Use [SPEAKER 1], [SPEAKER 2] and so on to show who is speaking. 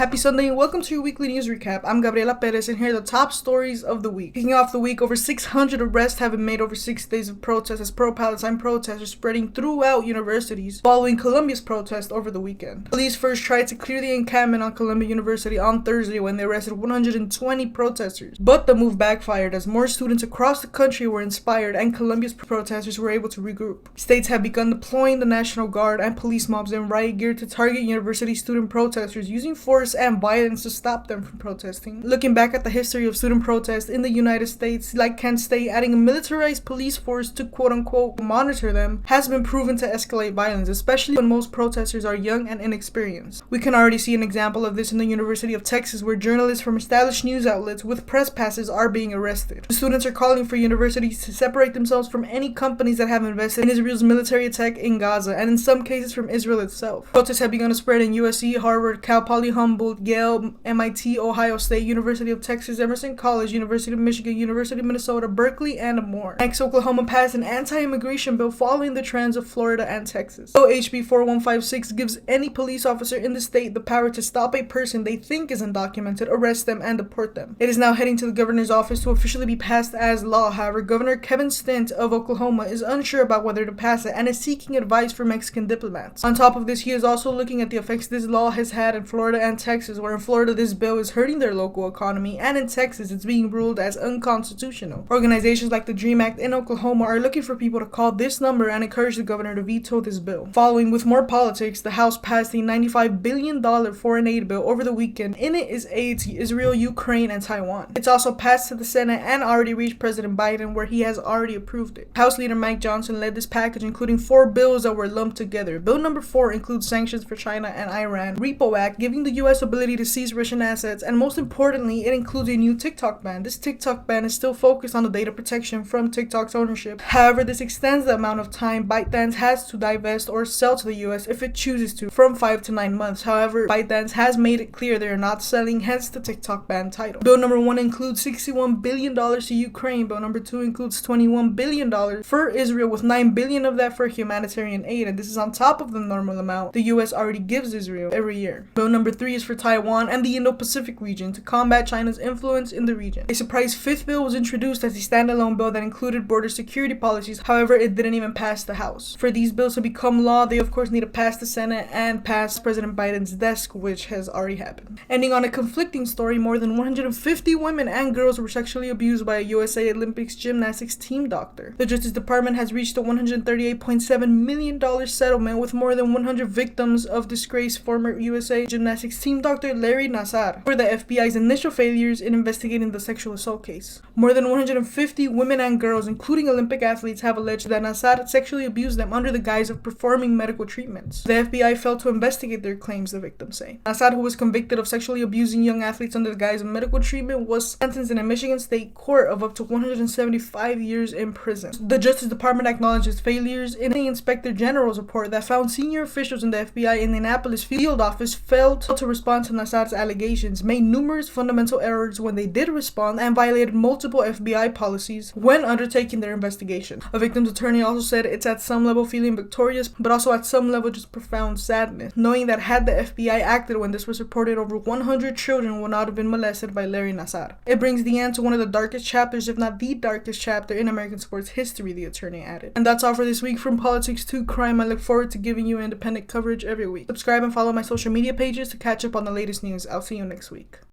[SPEAKER 1] Happy Sunday and welcome to your weekly news recap. I'm Gabriela Perez and here are the top stories of the week. Kicking off the week, over 600 arrests have been made over 6 days of protests as pro-Palestine protests are spreading throughout universities following Columbia's protest over the weekend. Police first tried to clear the encampment on Columbia University on Thursday when they arrested 120 protesters, but the move backfired as more students across the country were inspired and Columbia's protesters were able to regroup. States have begun deploying the National Guard and police mobs in riot gear to target university student protesters using force and violence to stop them from protesting. Looking back at the history of student protests in the United States, like Kent State, adding a militarized police force to quote-unquote monitor them has been proven to escalate violence, especially when most protesters are young and inexperienced. We can already see an example of this in the University of Texas, where journalists from established news outlets with press passes are being arrested. The students are calling for universities to separate themselves from any companies that have invested in Israel's military attack in Gaza, and in some cases from Israel itself. Protests have begun to spread in USC, Harvard, Cal Poly, Humboldt, Yale, MIT, Ohio State, University of Texas, Emerson College, University of Michigan, University of Minnesota, Berkeley, and more. Next, Oklahoma passed an anti-immigration bill following the trends of Florida and Texas. So HB 4156 gives any police officer in the state the power to stop a person they think is undocumented, arrest them, and deport them. It is now heading to the governor's office to officially be passed as law. However, Governor Kevin Stitt of Oklahoma is unsure about whether to pass it and is seeking advice from Mexican diplomats. On top of this, he is also looking at the effects this law has had in Florida and Texas, where in Florida this bill is hurting their local economy, and in Texas it's being ruled as unconstitutional. Organizations like the DREAM Act in Oklahoma are looking for people to call this number and encourage the governor to veto this bill. Following with more politics, the House passed a $95 billion foreign aid bill over the weekend. In it is aid to Israel, Ukraine, and Taiwan. It's also passed to the Senate and already reached President Biden, where he has already approved it. House Leader Mike Johnson led this package, including 4 bills that were lumped together. Bill number 4 includes sanctions for China and Iran, Repo Act, giving the U.S. ability to seize Russian assets, and most importantly, it includes a new TikTok ban. This TikTok ban is still focused on the data protection from TikTok's ownership. However, this extends the amount of time ByteDance has to divest or sell to the U.S. if it chooses to, from 5 to 9 months. However, ByteDance has made it clear they are not selling, hence the TikTok ban title. Bill number 1 includes $61 billion to Ukraine. Bill number 2 includes $21 billion for Israel, with $9 billion of that for humanitarian aid, and this is on top of the normal amount the U.S. already gives Israel every year. Bill number 3 is for Taiwan and the Indo-Pacific region to combat China's influence in the region. A surprise 5th bill was introduced as a standalone bill that included border security policies. However, it didn't even pass the House. For these bills to become law, they of course need to pass the Senate and pass President Biden's desk, which has already happened. Ending on a conflicting story, more than 150 women and girls were sexually abused by a USA Olympics gymnastics team doctor. The Justice Department has reached a $138.7 million settlement with more than 100 victims of disgraced former USA gymnastics team doctor Larry Nassar for the FBI's initial failures in investigating the sexual assault case. More than 150 women and girls, including Olympic athletes, have alleged that Nassar sexually abused them under the guise of performing medical treatments. The FBI failed to investigate their claims, the victims say. Nassar, who was convicted of sexually abusing young athletes under the guise of medical treatment, was sentenced in a Michigan state court of up to 175 years in prison. The Justice Department acknowledges failures in the Inspector General's report that found senior officials in the FBI Indianapolis field office failed to respond to Nassar's allegations, made numerous fundamental errors when they did respond, and violated multiple FBI policies when undertaking their investigation. A victim's attorney also said it's at some level feeling victorious, but also at some level just profound sadness, knowing that had the FBI acted when this was reported, over 100 children would not have been molested by Larry Nassar. It brings the end to one of the darkest chapters, if not the darkest chapter in American sports history, the attorney added. And that's all for this week. From politics to crime, I look forward to giving you independent coverage every week. Subscribe and follow my social media pages to catch up on the latest news. I'll see you next week.